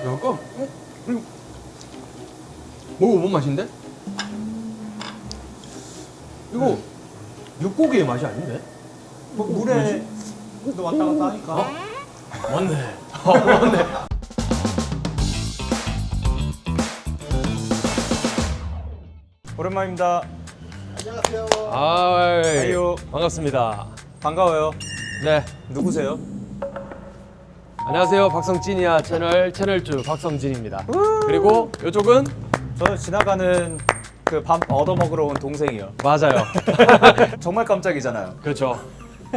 약간 먹어본 맛인데? 이거 육고기의 맛이 아닌데? 뭐 물에 또 왔다 갔다 하니까. 맞네. 맞네. 오랜만입니다. 아이, 아유. 반갑습니다. 반가워요. 네. 누구세요? 안녕하세요. 박성진이야 채널주 박성진입니다. 그리고 이쪽은 저 지나가는 그 밥 얻어먹으러 온 동생이요. 맞아요. 정말 깜짝이잖아요. 그렇죠.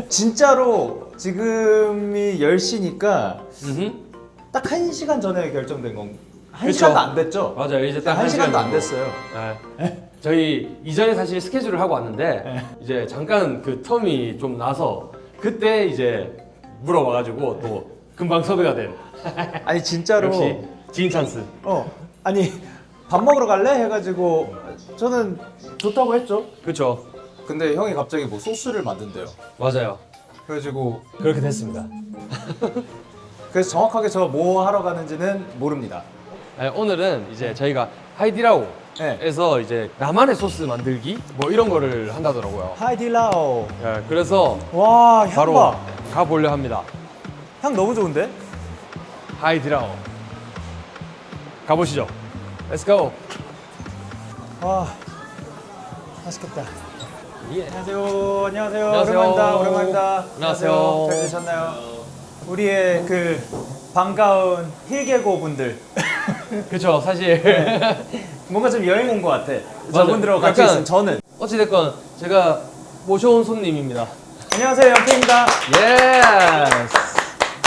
진짜로 지금이 10시니까 음흠. 딱 1시간 전에 결정된 건. 한 그쵸. 시간도 안 됐죠? 맞아요. 이제 딱 한 시간도 안 정도. 됐어요. 네. 저희 이전에 사실 스케줄을 하고 왔는데 네. 이제 잠깐 그 텀이 좀 나서 그때 이제 물어봐가지고 또 금방 섭외가 된 아니 진짜로 역시 지인 찬스. 아니 밥 먹으러 갈래? 해가지고 저는 좋다고 했죠. 그렇죠. 근데 형이 갑자기 뭐 소스를 만든대요. 맞아요. 그래가지고 그렇게 됐습니다. 그래서 정확하게 저 뭐 하러 가는지는 모릅니다. 네, 오늘은 이제 저희가 하이디라오에서 네. 이제 나만의 소스 만들기 뭐 이런 거를 한다더라고요. 하이디라오. 네, 그래서 와, 향 바로 봐. 가보려 합니다. 향 너무 좋은데? 하이디라오 가보시죠. Let's go. 와, 맛있겠다. 예. 안녕하세요. 안녕하세요. 안녕하세요. 오랜만입니다. 오랜만입니다. 안녕하세요. 잘 지내셨나요? 우리의 그 반가운 힐개고 분들. 그렇죠. 사실 뭔가 좀 여행 온 것 같아. 맞아요. 저분들하고 같이 약간- 있으면 저는. 어찌됐건 제가 모셔온 손님입니다. 안녕하세요. 영태입니다. 예스.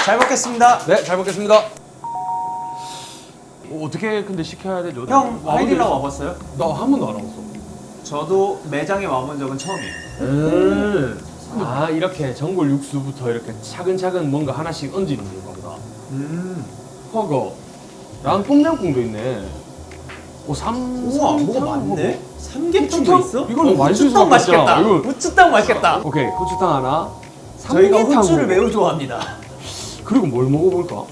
잘 먹겠습니다. 네, 잘 먹겠습니다. 어떻게 근데 시켜야 되죠? 형, 하이디라오 와봤어요? 나한 번도 안 와봤어. 저도 매장에 와본 적은 처음이에요. 아, 이렇게 전골 육수부터 이렇게 차근차근 뭔가 하나씩 얹는 건가 보다. 허거. 랑 똠양꿍도 있네. 오, 우와, 뭐가 많네? 삼계탕도 후추탕? 있어? 이거는 맛있을 것 후추탕 같지 않아? 맛있겠다. 이거- 후추탕 맛있겠다. 오케이, 고추탕 하나. 저희가 삼계탕 후추를 먹어. 매우 좋아합니다. 그리고 뭘 먹어볼까?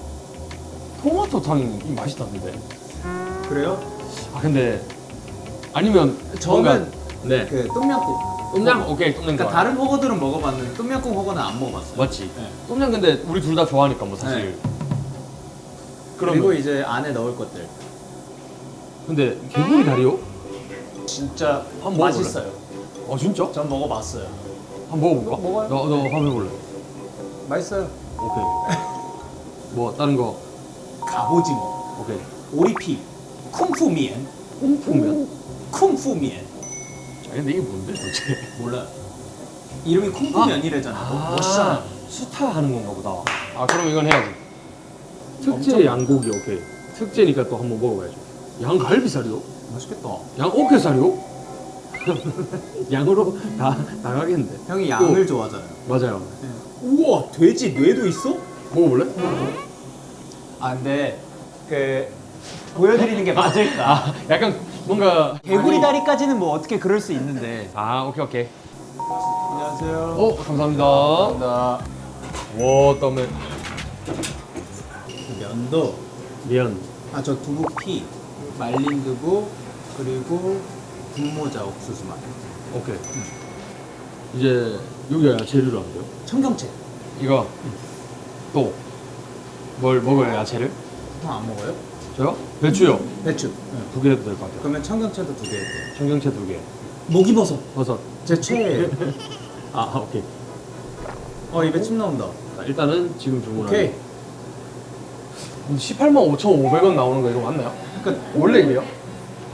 토마토탕이 맛있다는데. 그래요? 아, 근데 아니면 저는 뭔가- 네. 그 똠양꿍. 똠양 오케이 똠양 그러니까 좋아. 다른 허거들은 먹어봤는데 똠양꿍 허거는 안 먹어봤어요. 맞지. 네. 똠양 근데 우리 둘 다 좋아하니까 뭐 사실. 그리고 그러면 이제 안에 넣을 것들. 근데 개구리 다리요? 진짜 한번 먹어볼래? 맛있어요. 아 진짜? 전 먹어봤어요. 한번 먹어볼까? 먹어요. 너 한번 해볼래? 맛있어요. 오케이. 뭐 다른 거? 갑오징어, 오케이. 오리피, 쿵푸미엔, 콩푸면? 쿵푸미엔. 자 근데 이게 뭔데 도대체? 몰라요. 이름이 쿵푸면이래잖아. 멋있잖아. 수타 하는 건가 보다. 아 그럼 이건 해야지. 특제 엄청- 양고기 오케이. 특제니까 또 한번 먹어봐야죠. 양갈비살이요? 맛있겠다. 양어깨살이요? 양으로 다 나가겠는데. 형이 양을 좋아하잖아요. 맞아요. 우와, 돼지 뇌도 있어? 먹어볼래? 아 근데 그 보여드리는 게 맞을까? 아 약간 뭔가 개구리 다리까지는 뭐 어떻게 그럴 수 있는데. 아 오케이. 안녕하세요. 오 감사합니다. 감사합니다. 와 떠면 면도 면. 저 두부피, 말린 두부 그리고 분모자 옥수수 맛. 오케이. 이제 여기가 야채류로 하는데요. 청경채. 이거 또 뭘 먹어요 야채를? 형 안 먹어요? 저요? 배추요. 배추. 두 개 해도 될 것 같아요. 그러면 청경채도 2개 해요. 청경채 2개. 목이버섯. 버섯. 제 최애예요. 아 오케이. 입에 침 나온다. 자, 일단은 지금 주문하는. 오케이. 185,500원 나오는 거 이거 맞나요? 그러니까 원래 이게요?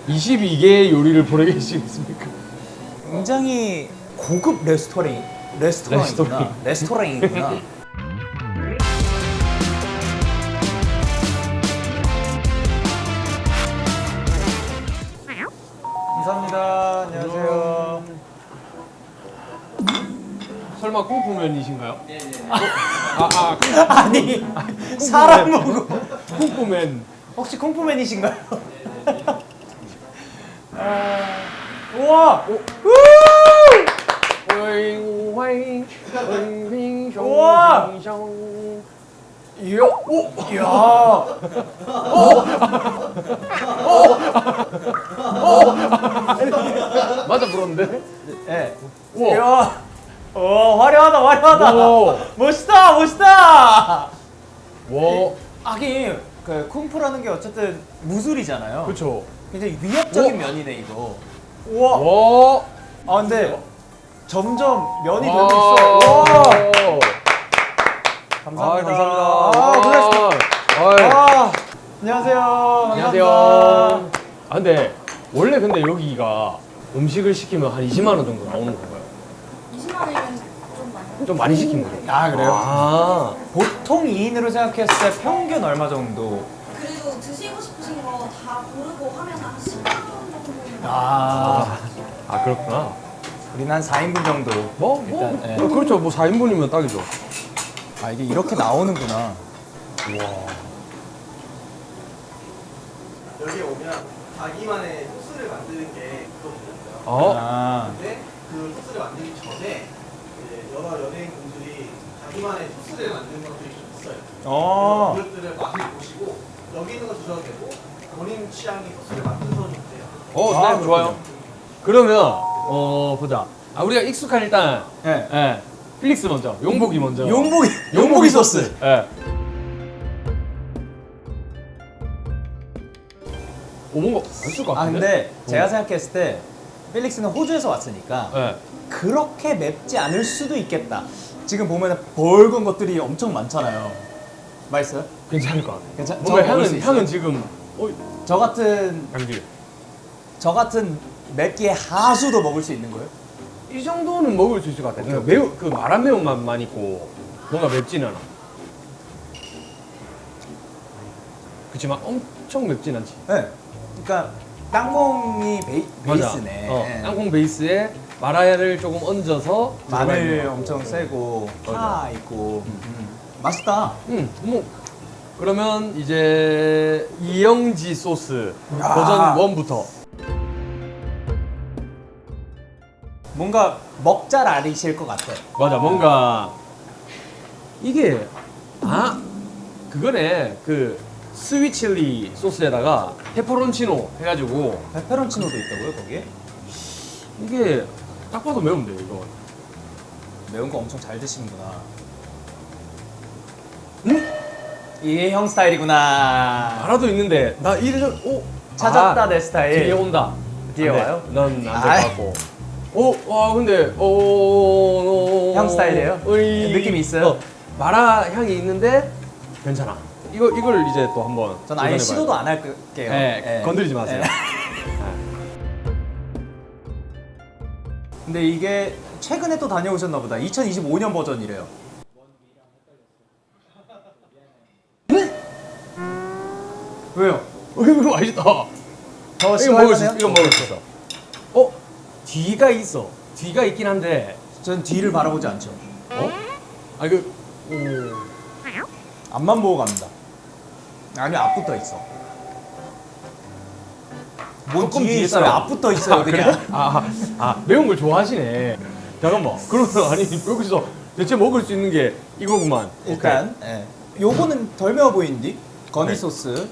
22개의 요리를 보내겠습니까? 굉장히 고급 레스토랑이구나. 레스토랑이구나. 감사합니다. 안녕하세요. 설마 콩푸면이신가요? 네네. 아니 사람 먹고 콩푸면. 혹시 콩푸맨이신가요? 우와! 우와! 이야, 오, 이야. 맞아 불었는데? 예. 우와. 이야. 화려하다, 화려하다. 오. 멋있다, 멋있다. 와. 하긴 그 쿵푸라는 게 어쨌든 무술이잖아요. 그쵸. 굉장히 위협적인 우와. 면이네 이거. 우와. 와. 아 근데 점점 면이 되고 와. 있어. 우와. 감사합니다. 감사합니다. 아, 고생하셨습니다. 아이. 아, 안녕하세요. 안녕하세요. 감사합니다. 아 근데 원래 근데 여기가 음식을 시키면 한 20만 원 정도 나오는 건가요? 20만 원이면 좀 많이. 좀 많이 시킨 거예요? 아 그래요? 아. 보통 2인으로 생각했을 때 평균 얼마 정도? 그리고 드시고 싶으신 거 다 고르고 하면 한 10만 원 정도. 아 그렇구나. 우리는 한 4인분 정도. 뭐? 일단, 예. 그렇죠. 뭐 4인분이면 딱이죠. 아 이게 이렇게 나오는구나. 여기 오면 자기만의 소스를 만드는 게 있거든요. 어? 아, 근데 그 소스를 만들기 전에 이제 여러 연예인 분들이 자기만의 소스를 만드는 것들이 좀 있어요. 어. 그것들을 맛을 보시고 여기 있는 거 드셔도 되고 본인 취향의 소스를 만들어서 좀 돼요. 네, 아, 좋아요. 그러면 보자. 아 우리가 익숙한 일단 예. 필릭스 먼저. 용복이 먼저. 용복이 소스. 예. 뭔가 맛있을 것 아 같은데? 근데 제가 생각했을 때 필릭스는 호주에서 왔으니까 예. 그렇게 맵지 않을 수도 있겠다. 지금 보면 붉은 것들이 엄청 많잖아요. 맛있어요? 괜찮을 것 같아. 괜찮? 뭔가 저 먹을 수 향은 있어요? 지금 저 같은 맵기의 하수도 먹을 수 있는 거예요? 이 정도는 먹을 수 있을 것 같아. 그냥 매우 그 말한 매운맛만 있고 뭔가 맵진 않아. 그렇지만 엄청 맵진 않지. 네. 그러니까 땅콩이 베이스네. 예. 땅콩 베이스에 마라야를 조금 얹어서 마늘 들어가 있는 거. 엄청 세고 맞아. 파 있고 맛있다. 뭐 그러면 이제 이영지 소스 야. 버전 1부터. 뭔가 먹잘 알이실 것 같아. 맞아, 뭔가 이게 그거네. 그 스위치리 소스에다가 페퍼론치노 해가지고 페페론치노도 있다고요 거기에? 이게 딱 봐도 매운데 이거. 매운 거 엄청 잘 드시는구나. 응? 이게 형 스타일이구나. 알아도 있는데 나 이래서 찾았다 내 스타일. 뒤에 온다. 뒤에 안 돼. 와요? 넌 안 될 것 아이. 같고. 와 근데 형 스타일이에요? 느낌이 있어요? 마라 향이 있는데 괜찮아. 이걸 이제 또 한번. 전 아예 도전해봐요. 시도도 안 할게요. 네, 건드리지 마세요. 근데 이게 최근에 또 다녀오셨나 보다. 2025년 버전이래요. 왜요? 이거 맛있다. 더 이거 먹을 수 있어. 시원하네요? 이거 먹을 수 있어. 뒤가 있어. 뒤가 있긴 한데. 전 뒤를 바라보지 않죠. 앞만 보고 갑니다. 아니 앞붙어 있어. 뭐 조금 뒤에 뒤에 있어요? 있어요. 앞붙어 있어요 그냥. 매운 걸 좋아하시네. 잠깐만. 그러면 아니 여기서 대체 먹을 수 있는 게 이거구만. 일단 예. 요거는 덜 매워 보이는데 거니 네. 소스.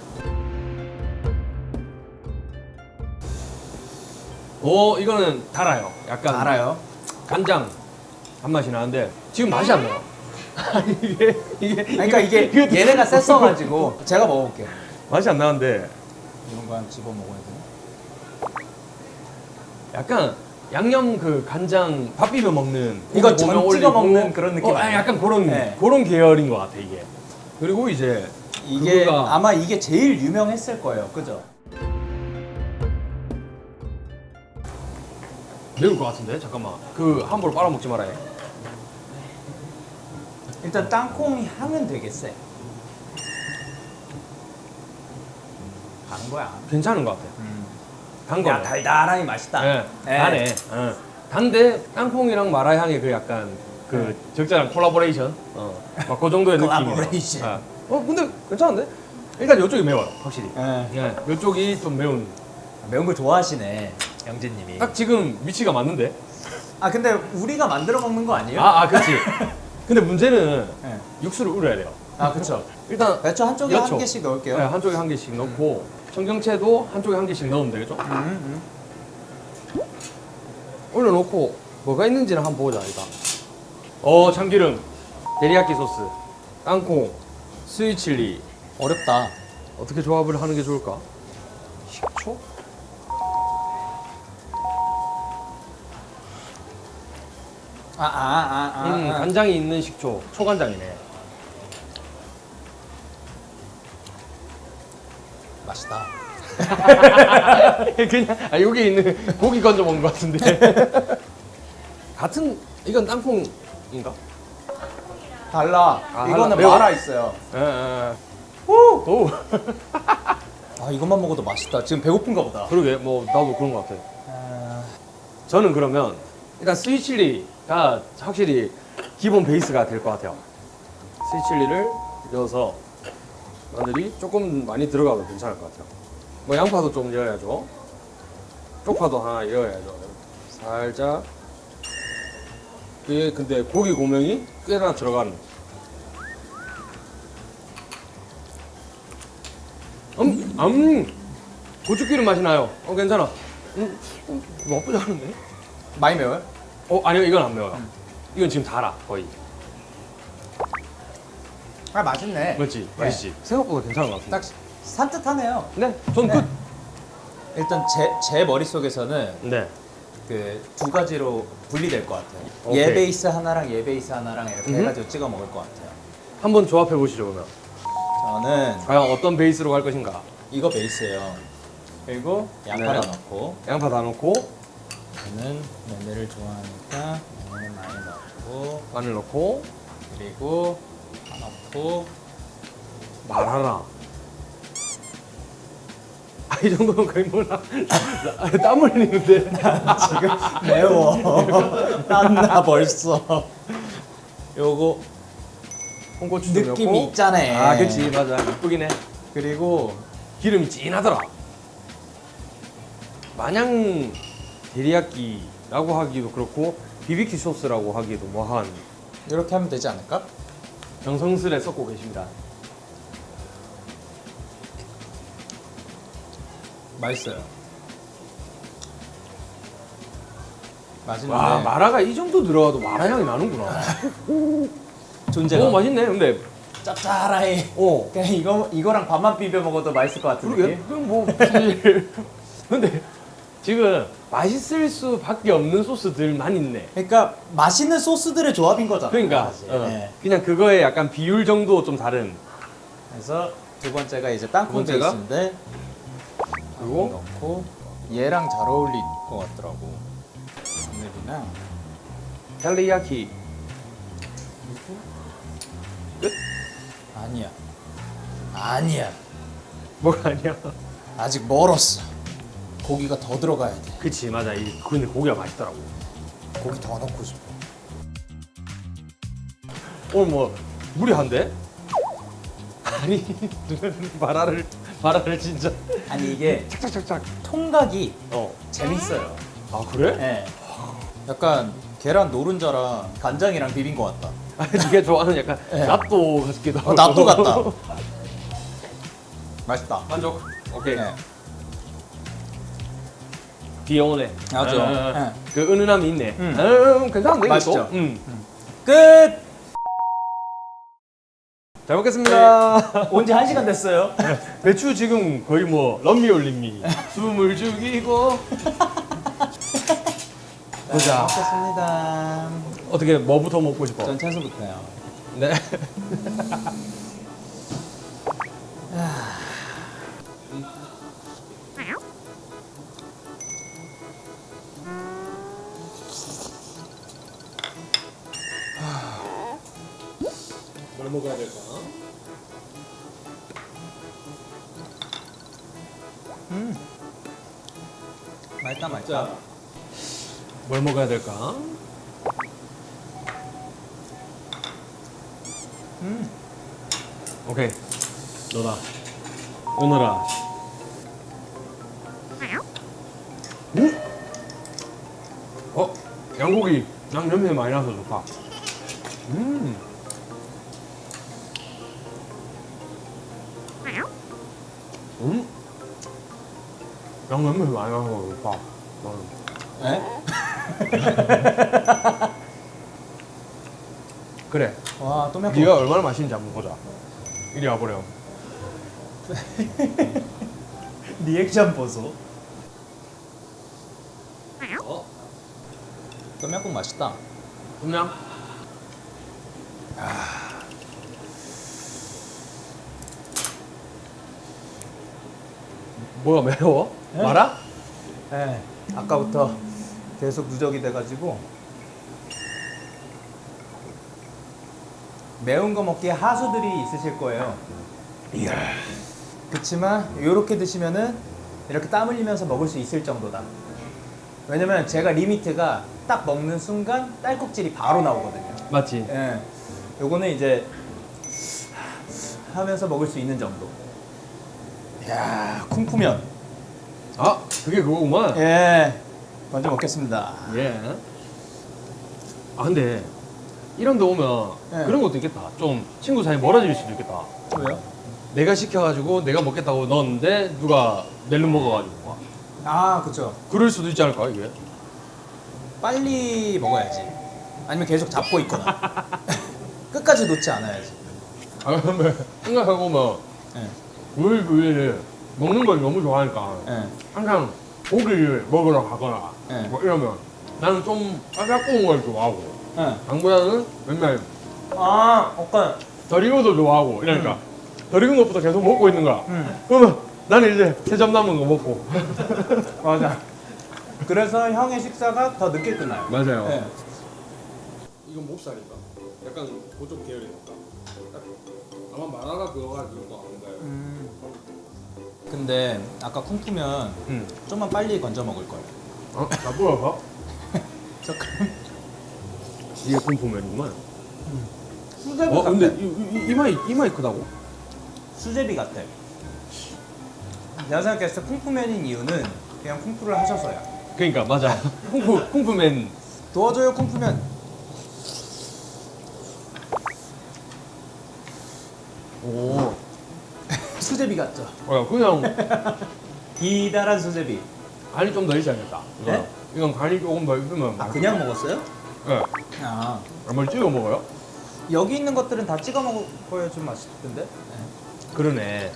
이거는 달아요. 약간 알아요. 간장 단맛이 나는데 지금 맛이 안 나요. 아니, 그러니까 이게 얘네가 셌어가지고 제가 먹어볼게요. 맛이 안 나는데 이런 거 한 집어 먹어야 돼. 약간 양념 그 간장 밥 비벼 먹는 이거 고기 전 보면 찍어 올리고, 먹는 그런 느낌 아니, 아니에요? 약간 그런 네. 그런 계열인 것 같아 이게. 그리고 이제 이게 그거가- 아마 이게 제일 유명했을 거예요. 그죠? 매울 것 같은데 잠깐만 그 함부로 빨아 먹지 말아요. 일단 땅콩 향은 되게 세. 가는 거야. 괜찮은 것 같아. 단 야 거네. 달달하니 맛있다. 예, 예. 다네. 단데 땅콩이랑 마라 향의 그 약간 그 적절한 콜라보레이션. 막 그 정도의 느낌이에요. 콜라보레이션. 근데 괜찮은데? 일단 이쪽이 매워요, 확실히. 예. 이쪽이 좀 매운. 매운 걸 좋아하시네, 영진님이. 딱 지금 위치가 맞는데? 아 근데 우리가 만들어 먹는 거 아니에요? 그렇지. 근데 문제는 예. 육수를 우려야 돼요. 아 그쵸. 일단 배추 한쪽에 그렇죠. 한 개씩 넣을게요. 네, 한쪽에 한 개씩 넣고 청경채도 한쪽에 한 개씩 넣으면 되겠죠? 올려놓고 뭐가 있는지를 한번 보자 일단. 참기름, 데리야끼 소스, 땅콩, 스위칠리. 어렵다. 어떻게 조합을 하는 게 좋을까? 식초? 간장이 있는 식초, 초간장이네. 맛있다. 그냥 여기 있는 고기 건져 먹는 것 같은데. 같은 이건 땅콩인가? 달라. 아, 이거는 매워? 마라 있어요. 예. 오. 아 이것만 먹어도 맛있다. 지금 배고픈가 보다. 그러게 뭐 나도 그런 것 같아. 저는 그러면 일단 스위칠리가 확실히 기본 베이스가 될 것 같아요. 스위칠리를 넣어서 마늘이 조금 많이 들어가도 괜찮을 것 같아요. 뭐 양파도 좀 넣어야죠. 쪽파도 하나 넣어야죠. 살짝. 이게 근데 고기 고명이 꽤나 들어가는. 고추기름 맛이 나요. 괜찮아. 나쁘지 않은데? 많이 매워요? 아니요, 이건 안 매워요. 이건 지금 달아, 거의. 아 맛있네. 맞지? 맛있지? 생각보다 괜찮은 것 같은데. 딱 산뜻하네요. 네, 전 네. 끝. 일단 제 머릿속에서는 네. 그 두 가지로 분리될 것 같아요. 오케이. 얘 베이스 하나랑 얘 베이스 하나랑 이렇게 해가지고 찍어 먹을 것 같아요. 한번 조합해 보시죠, 그러면. 저는 과연 어떤 베이스로 갈 것인가? 이거 베이스예요. 그리고 양파를 네. 넣고 양파 다 넣고, 저는 마늘을 좋아하니까 마늘 많이 넣고 마늘 넣고, 그리고 다 넣고 말하라. 이 정도면 거의 뭐라. 땀 흘리는데. 지금 매워. 땀나 벌써. 요거 홍고추 좀 느낌이 넣고. 있잖아. 그치, 맞아. 이쁘긴 해. 그리고 기름이 진하더라. 마냥 데리야끼라고 하기도 그렇고 BBQ 소스라고 하기도 뭐한 이렇게 하면 되지 않을까? 정성스레 섞고 계십니다. 맛있어요. 맛있는데 와, 마라가 이 정도 들어가도 마라 향이 나는구나. 존재가 맛있네. 근데 짭짤하게 어 그냥 이거랑 밥만 비벼 먹어도 맛있을 것 같은 그러게. 느낌? 그럼 뭐 사실 근데 지금 맛있을 수밖에 없는 소스들만 있네. 그러니까 맛있는 소스들의 조합인 거잖아. 그러니까 사실. 네. 그냥 그거에 약간 비율 정도 좀 다른. 그래서 두 번째가 이제 땅콩 두 번째가? 베이스인데 그리고 넣고 얘랑 잘 어울릴 것 같더라고. 마늘이랑 텔리야키. 끝? 아니야. 뭐가 아니야? 아직 멀었어. 고기가 더 들어가야 돼. 그치, 맞아. 근데 고기가 맛있더라고. 고기 더 넣고 싶어. 오늘 뭐 무리한데? 아니 마라를 진짜 아니 이게 착착착착. 통각이 어. 재밌어요. 아 그래? 네. 약간 계란 노른자랑 간장이랑 비빈 것 같다. 네가 좋아하는 약간 네.納豆같기도 하고. 납도 같다. 맛있다. 만족. 오케이. 네. 귀여우네. 맞아. 아, 그 은은함이 있네. 괜찮은데 맛있죠? 이것도? 끝. 잘 먹겠습니다. 온 지 1시간 됐어요. 배추 지금 거의 뭐 럼미 올림미. 숨을 죽이고. 보자. 먹겠습니다. 어떻게 뭐부터 먹고 싶어? 전 채소부터요. 네. 뭘 먹어야 될까? 맛있다 맛있다. 뭘 먹어야 될까? 오케이. 너다. 오너라. 양고기 양념이 많이 나서 좋다. 양념이 많이 나서 그렇다. 에? 그래. 와 또미야코. 네가 얼마나 맛있는지 한번 보자. 이리 와보렴. 리액션 보소. 어? 또미야코 맛있다. 그냥 뭐가 매워? 에? 마라? 예. 아까부터 계속 누적이 돼가지고 매운 거 먹기에 하수들이 있으실 거예요. 이야. 그치만 이렇게 드시면은 이렇게 땀 흘리면서 먹을 수 있을 정도다. 왜냐면 제가 리미트가 딱 먹는 순간 딸꾹질이 바로 나오거든요. 맞지? 예. 요거는 이제 하면서 먹을 수 있는 정도. 이야, 쿵푸면. 아, 그게 그거구만. 예. 먼저 먹겠습니다. 예. 아 근데 이런 데 오면 예. 그런 것도 있겠다. 좀 친구 사이 멀어질 수도 있겠다. 왜요? 내가 시켜가지고 내가 먹겠다고 넣었는데 누가 낼름 먹어가지고 막. 아, 그쵸. 그럴 수도 있지 않을까 이게? 빨리 먹어야지. 아니면 계속 잡고 있거나. 끝까지 놓지 않아야지. 아 근데 생각해보면 예. 우리 부인이 먹는 걸 너무 좋아하니까 예. 항상 고기를 먹으러 가거나 예. 뭐 이러면 나는 좀 까다로운 걸 좋아하고 예. 당보다는 맨날 아, 약간. 덜 익은 것도 좋아하고 이러니까 덜 익은 것부터 계속 먹고 있는 거야. 음. 그러면 나는 이제 세점 남은 거 먹고. 맞아. 그래서 형의 식사가 더 늦게 끝나요. 맞아요. 예. 이건 목살인가? 약간 그쪽 계열이니까. 아마 마라가 그거 가지고 거 아닌가요? 근데 아까 쿵푸면 좀만 빨리 건져 먹을 걸. 어? 나 뭐야? 조금. 이게 kum푸면이구만. 수제비 어? 같아. 근데 이마이 크다고? 수제비 같아. 내가 생각했을 때 쿵푸면인 이유는 그냥 쿵푸를 하셔서야. 그러니까 맞아. 쿵푸면. 도와줘요 쿵푸면. 오. 수제비 같죠? 그냥 기다란 수제비. 간이 좀 더 있어야겠다. 네? 이건 간이 조금 더 있으면. 아 그냥 먹었어요? 네. 아 뭘 찍어 먹어요? 여기 있는 것들은 다 찍어 먹어야 좀 맛있던데? 네. 그러네.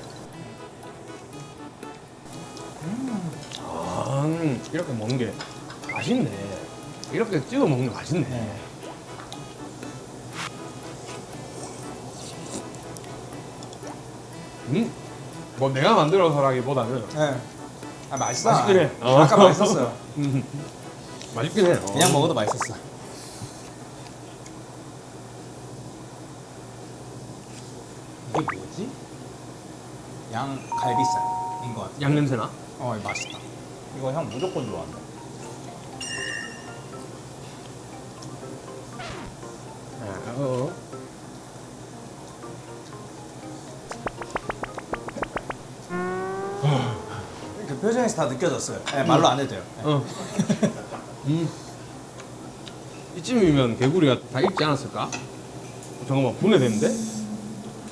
아, 이렇게 먹는 게 맛있네. 이렇게 찍어 먹는 게 맛있네. 네. 뭐 내가 만들어서라기보다는 네. 아 맛있어. 맛있긴 해. 아까 맛있었어요. 맛있긴 해. 그냥 먹어도 맛있었어. 이게 뭐지? 양 갈비살인 것 같아. 양 냄새나? 이거 맛있다. 이거 형 무조건 좋아한다. 어. 그 표정에서 다 느껴졌어요. 네, 말로 안 해도 돼요. 네. 어. 이쯤이면 개구리가 다 익지 않았을까? 잠깐만 분해됐는데?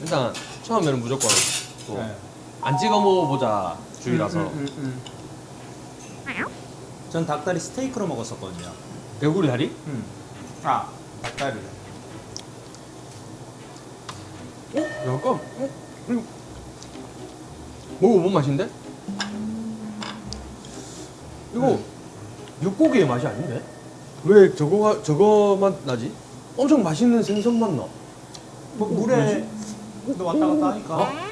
일단 처음에는 무조건 또 안 네. 찍어 먹어보자 주의라서 전 닭다리 스테이크로 먹었었거든요. 개구리 다리? 아, 닭다리를. 잠깐. 이거 먹어본 맛인데? 이거 육고기의 맛이 아닌데? 왜 저거 맛 나지? 엄청 맛있는 생선 맛 나. 뭐 물에 너 왔다 갔다 하니까.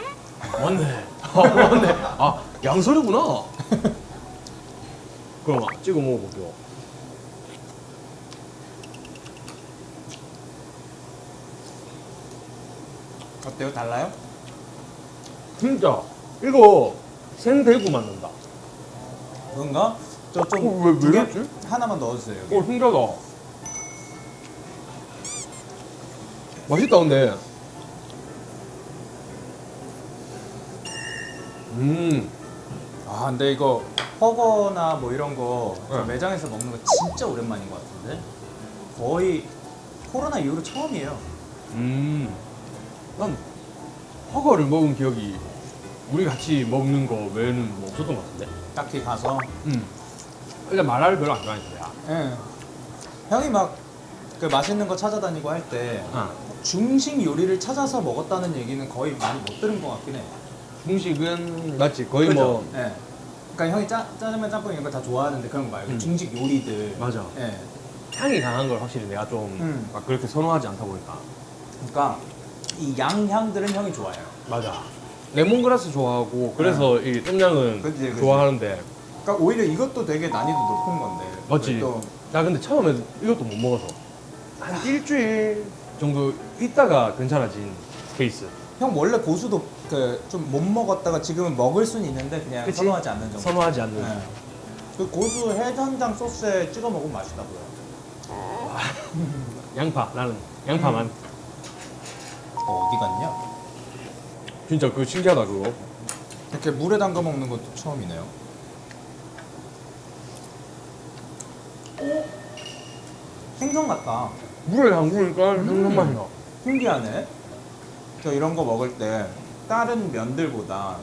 맞네. 맞네. 아 양서류구나. 그럼 찍어 먹어볼게요. 어때요? 달라요? 진짜 이거 생대구 맞는다. 그런가? 저 좀 왜 두 개 이랬지? 하나만 넣어주세요. 여기. 신기하다. 맛있다 근데. 아 근데 이거 허거나 뭐 이런 거 네. 매장에서 먹는 거 진짜 오랜만인 것 같은데 거의 코로나 이후로 처음이에요. 난 허거를 먹은 기억이 우리 같이 먹는 거 외에는 뭐 없었던 것 같은데. 딱히 가서. 일단 마라를 별로 안 좋아했어 내가. 예. 형이 막 그 맛있는 거 찾아다니고 할 때 아. 중식 요리를 찾아서 먹었다는 얘기는 거의 많이 못 들은 것 같긴 해. 중식은 맞지 거의 그죠? 뭐 예. 그러니까 형이 짜장면, 짬뽕 이런 거 다 좋아하는데 그런 거 말고 중식 요리들. 맞아. 예. 향이 강한 걸 확실히 내가 좀 막 그렇게 선호하지 않다 보니까. 그러니까 이 양향들은 형이 좋아해요. 맞아. 레몬그라스 좋아하고 그래서 이 똠양은 그치, 그치. 좋아하는데. 그러니까 오히려 이것도 되게 난이도 높은 건데. 맞지. 또 나 근데 처음에 이것도 못 먹어서 한 일주일 정도 있다가 괜찮아진 케이스. 형 원래 고수도 그 좀 못 먹었다가 지금은 먹을 수는 있는데 그냥 그치? 선호하지 않는 정도. 선호하지 않는. 네. 그 고수 해전장 소스에 찍어 먹으면 맛있다고요. 양파 나는 양파만. 어디 갔냐? 진짜 그거 신기하다 그거. 이렇게 물에 담가 먹는 것도 처음이네요. 오? 생선 같다. 물에 담그니까 생선 맛이 나. 신기하네. 저 이런 거 먹을 때 다른 면들보다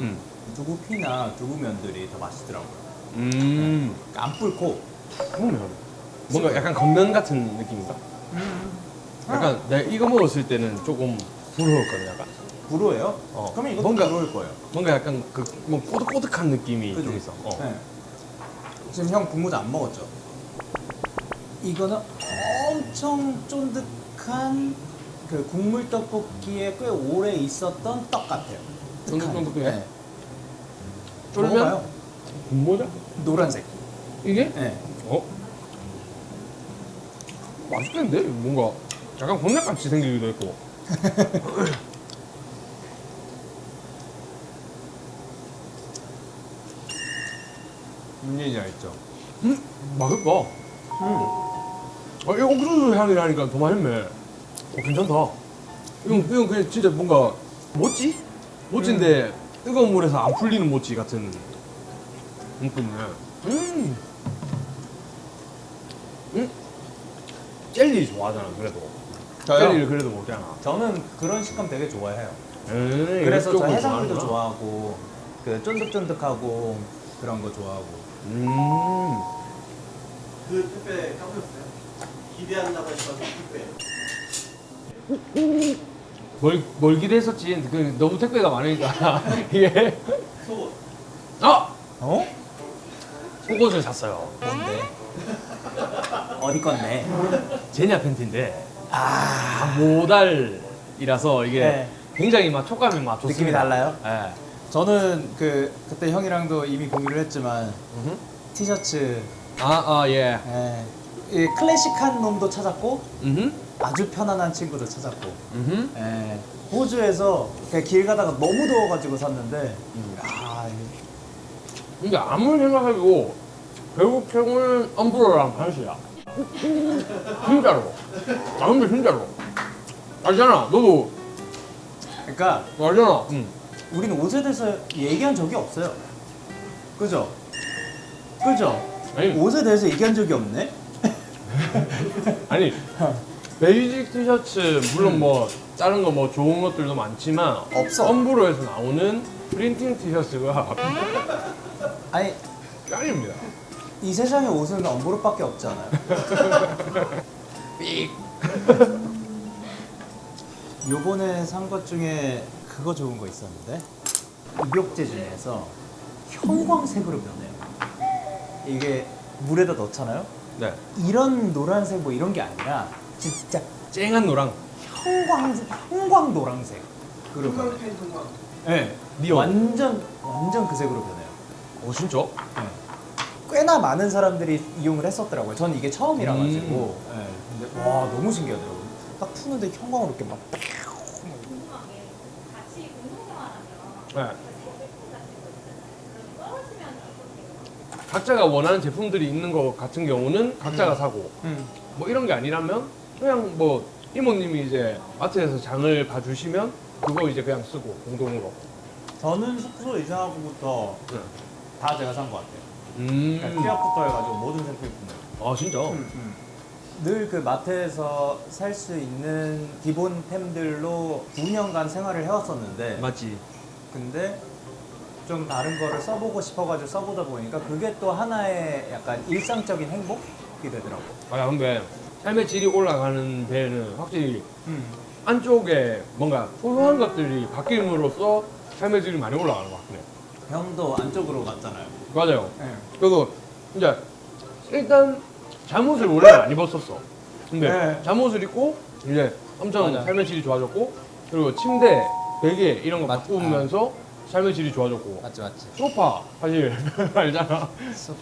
두부피나 두부면들이 더 맛있더라고요. 안 불고. 그러면 뭔가 약간 겉면 같은 느낌인가? 약간 내가 이거 먹었을 때는 조금 부러웠거든 약간. 불호예요? 어. 그러면 이것도 뭔가- 불호일 거예요. 뭔가 약간 그 뭐 꼬득꼬득한 느낌이 좀 그지? 있어. 어. 네. 지금 형 분모자 안 먹었죠? 이거는 엄청 쫀득한 그 국물 떡볶이에 꽤 오래 있었던 떡 같아요. 쫀득쫀득해? 네. 쫄면? 먹어봐요. 분모자? 노란색. 이게? 네. 어? 맛있겠는데? 뭔가 약간 곤약같이 생기기도 했고. 문제지 알죠? 맛있다. 이거 옥수수 향이 나니까 더 맛있네. 괜찮다. 이건 그냥 진짜 뭔가 모찌? 모찌인데 뜨거운 물에서 안 풀리는 모찌 같은 느낌이네. 젤리 좋아하잖아 그래도. 저요? 젤리를 그래도 먹잖아. 저는 그런 식감 되게 좋아해요. 그래서 그래서 저 해산물도 좋아하고 그 쫀득쫀득하고 그런 거 좋아하고. 그 택배 까보셨어요? 기대한다고 했던 택배. 뭘 기대했었지. 그 너무 택배가 많으니까 이게. 속옷. 어? 속옷을 샀어요. 뭔데? 어디 건데? 제냐 팬티인데 모달이라서 이게 네. 굉장히 막 촉감이 막 좋습니다. 느낌이 달라요? 네. 저는 그때 형이랑도 이미 공유를 했지만 티셔츠 예. 이 클래식한 놈도 찾았고 음흠. 아주 편안한 친구도 찾았고 음흠. 예. 호주에서 그냥 길 가다가 너무 더워가지고 샀는데 아, 근데 아무리 생각해도 결국 최고는 엄브로랑 판시야. 진짜로. 근데 진짜로. 알잖아. 너도 그러니까 알잖아. 우리는 옷에 대해서 얘기한 적이 없어요. 그죠? 그죠? 아니. 옷에 대해서 얘기한 적이 없네? 아니 베이직 티셔츠 물론 뭐 다른 거 뭐 좋은 것들도 많지만 없어. 엄브로에서 나오는 프린팅 티셔츠가 아니 짱입니다. 이 세상에 옷은 엄브로밖에 없잖아요. 삑. 요번에 산 것 중에 그거 좋은 거 있었는데 입욕제 중에서 형광색으로 변해요. 이게 물에다 넣잖아요. 네. 이런 노란색 뭐 이런 게 아니라 진짜 쨍한 노랑. 형광 노란색. 그로 변해요. 형광펜 형광. 네. 니온. 완전 그 색으로 변해요. 진짜? 네. 꽤나 많은 사람들이 이용을 했었더라고요. 전 이게 처음이라 가지고. 네. 근데 와 너무 신기하더라고요. 딱 푸는데 형광으로 이렇게 막. 궁금한 게 같이 공동 생활하면 네. 생필품 같은 거 있잖아요. 그럼 떨어지면 어떻게 각자가 원하는 제품들이 있는 것 같은 경우는 각자가 사고 뭐 이런 게 아니라면 그냥 뭐 이모님이 이제 마트에서 장을 봐주시면 그거 이제 그냥 쓰고 공동으로. 저는 숙소 이사하고부터 네. 다 제가 산 것 같아요. 그러니까 피아부터 해가지고 모든 생필품을. 아 진짜? 늘 그 마트에서 살 수 있는 기본템들로 9년간 생활을 해왔었는데 맞지. 근데 좀 다른 거를 써보고 싶어가지고 써보다 보니까 그게 또 하나의 약간 일상적인 행복이 되더라고. 아 근데 삶의 질이 올라가는 데는 확실히 안쪽에 뭔가 소소한 것들이 바뀜으로써 삶의 질이 많이 올라가는 것 같네. 형도 안쪽으로 갔잖아요. 맞아요. 네. 그래도 이제 일단 잠옷을 원래 안 입었었어. 근데 네. 잠옷을 입고 이제 엄청 맞아. 삶의 질이 좋아졌고, 그리고 침대, 베개 이런 거 맞- 바꾸면서 삶의 질이 좋아졌고, 맞지 맞지. 소파 사실 알잖아.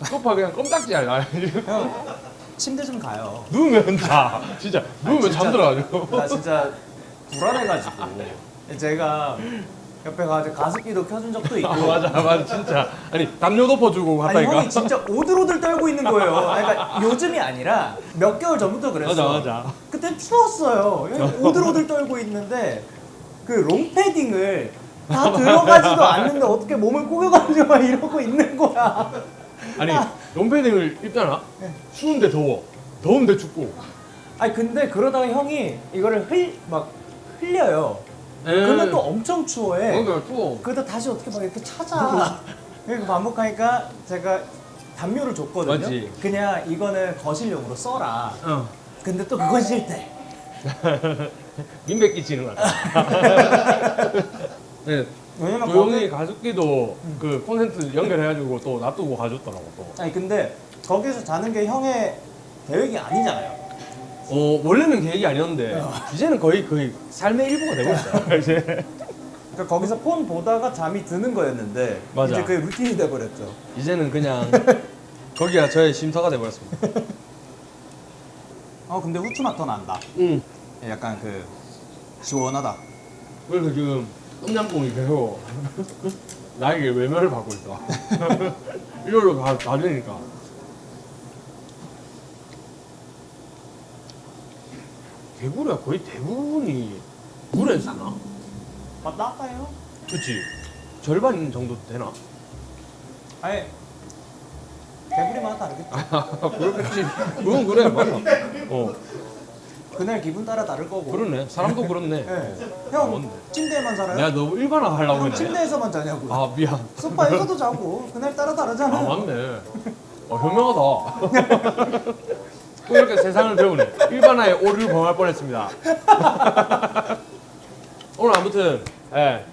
소파 그냥 껌딱지 알아. 형 침대 좀 가요. 누우면 자. 진짜 누우면 진짜. 잠들어가지고. 나 진짜 불안해가지고 제가 옆에 가서 가습기도 켜준 적도 있고. 맞아 진짜. 아니 담요 덮어주고 아니 갔다니까. 형이 진짜 오들오들 떨고 있는 거예요. 그러니까 요즘이 아니라 몇 개월 전부터 그랬어. 맞아. 그때 추웠어요. 형이 오들오들 떨고 있는데 그 롱패딩을 다 들어가지도 않는데 어떻게 몸을 꾸겨가지고 막 이러고 있는 거야. 아니 롱패딩을 입잖아. 추운데 더워. 더운데 춥고. 아니 근데 그러다가 형이 이거를 막 흘려요. 그러면 또 엄청 추워해. 뭔가 추워. 그러다 다시 어떻게 막 이렇게 찾아. 이렇게 반복하니까 제가 담요를 줬거든요. 맞지. 그냥 이거는 거실용으로 써라. 어. 근데 또 그건 싫대. 민폐 끼치는 것 같아. 네. 왜냐면 조용히 가습기도 그 콘센트 연결해가지고 또 놔두고 가줬더라고 또. 아니 근데 거기서 자는 게 형의 계획이 아니잖아요. 원래는 계획이 아니었는데 이제는 거의 삶의 일부가 되고 있어요. 이제. 그러니까 거기서 폰 보다가 잠이 드는 거였는데 맞아. 이제 그게 루틴이 돼버렸죠. 이제는 그냥 거기가 저의 쉼터가 돼버렸습니다. 근데 후추 맛 더 난다. 약간 그 시원하다. 그래서 지금 똠양꿍이 계속 나에게 외면을 받고 있어. 이걸로 다 되니까. 개구리가 거의 대부분이 물에 사나? 맛 나빠요? 그치? 절반 정도 되나? 아니 개구리마다 다르겠죠. 그렇겠지. 그건 그래, 맞아. 그날 기분 따라 다를 거고. 그러네. 사람도 그렇네. 네. 형 맞네. 침대에만 살아요? 내가 너무 일반화 하려고 형 했네. 침대에서만 자냐고. 아, 미안. 소파에서도 자고 그날 따라 다르잖아. 아, 맞네. 현명하다. 또 이렇게 세상을 배우네. 일반화의 오류를 범할 뻔했습니다. 오늘 아무튼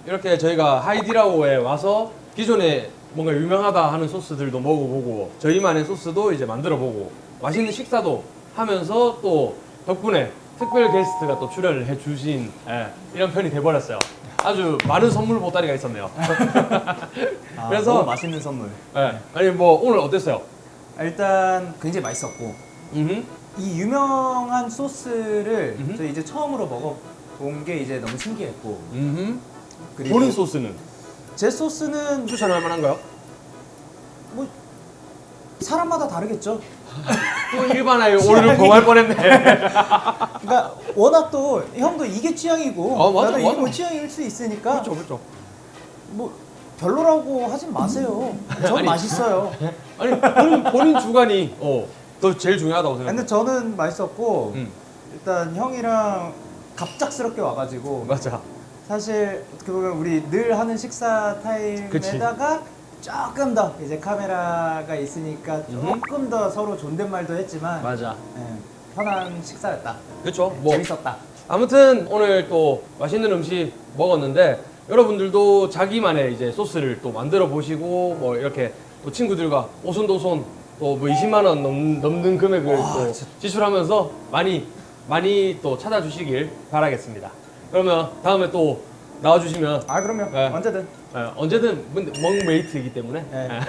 이렇게 저희가 하이디라오에 와서 기존에 뭔가 유명하다 하는 소스들도 먹어보고 저희만의 소스도 이제 만들어보고 맛있는 식사도 하면서 또 덕분에 특별 게스트가 또 출연을 해주신 이런 편이 돼버렸어요. 아주 많은 선물 보따리가 있었네요. 그래서 너무 맛있는 선물. 아니 뭐 오늘 어땠어요? 일단 굉장히 맛있었고 이 유명한 소스를 저희 이제 처음으로 먹어본 게 이제 너무 신기했고 그리고 본인 소스는 제 소스는 추천할 만한가요? 뭐 사람마다 다르겠죠. 또 일반화의 오류를 범할 뻔했네. 그러니까 워낙 또 형도 이게 취향이고 맞아, 나도 이게 맞아. 뭐 취향일 수 있으니까 그렇죠. 뭐 별로라고 하진 마세요. 전 아니, 맛있어요. 아니 본인 주관이 더 제일 중요하다고 생각해요. 근데 저는 맛있었고 음. 일단 형이랑 갑작스럽게 와가지고 맞아. 사실 어떻게 보면 우리 늘 하는 식사 타임에다가 조금 더 이제 카메라가 있으니까 조금 더 서로 존댓말도 했지만 맞아. 편한 식사였다. 그렇죠. 뭐 재밌었다. 아무튼 오늘 또 맛있는 음식 먹었는데 여러분들도 자기만의 이제 소스를 또 만들어 보시고 뭐 이렇게 또 친구들과 오손도손 또 뭐 20만 원 넘는 금액을 또 지출하면서 많이 또 찾아주시길 바라겠습니다. 그러면 다음에 또 나와주시면 아 그럼요. 네. 언제든. 언제든 먹메이트이기 때문에 네.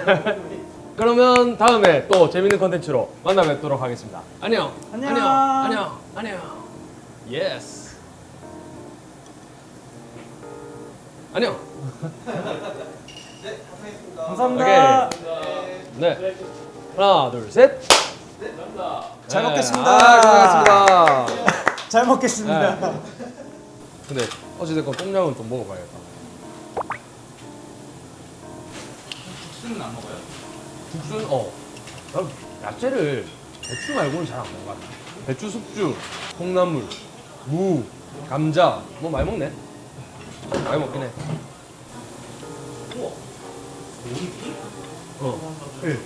그러면 다음에 또 재밌는 컨텐츠로 만나 뵙도록 하겠습니다. 안녕. 안녕. 안녕. 예스. 안녕. 네, 감사했습니다. 감사합니다. 네. 하나, 둘, 셋. 잘 네. 먹겠습니다. 고생하셨습니다. 잘 먹겠습니다. 근데 어찌됐건 똠양은 좀 먹어봐야겠다. 국수는 안 먹어요? 국수는 난 야채를 배추 말고는 잘 안 먹는 것 같아. 배추, 숙주, 콩나물, 무, 감자 뭐 많이 먹네. 많이 먹긴 해. 우와. 오이비? 예.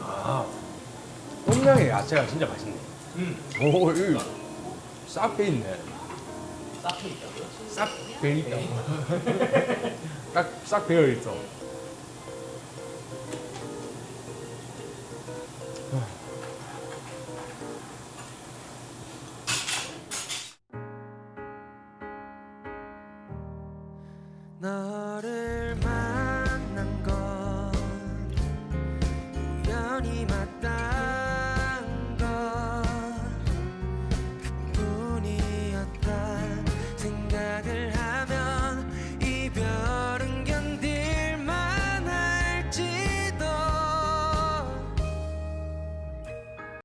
아, 똠양의 야채가 진짜 맛있네. 오, 이거 싹 배있네. 싹해 있다고요? 싹 배있다. 싹 배어 있어. 나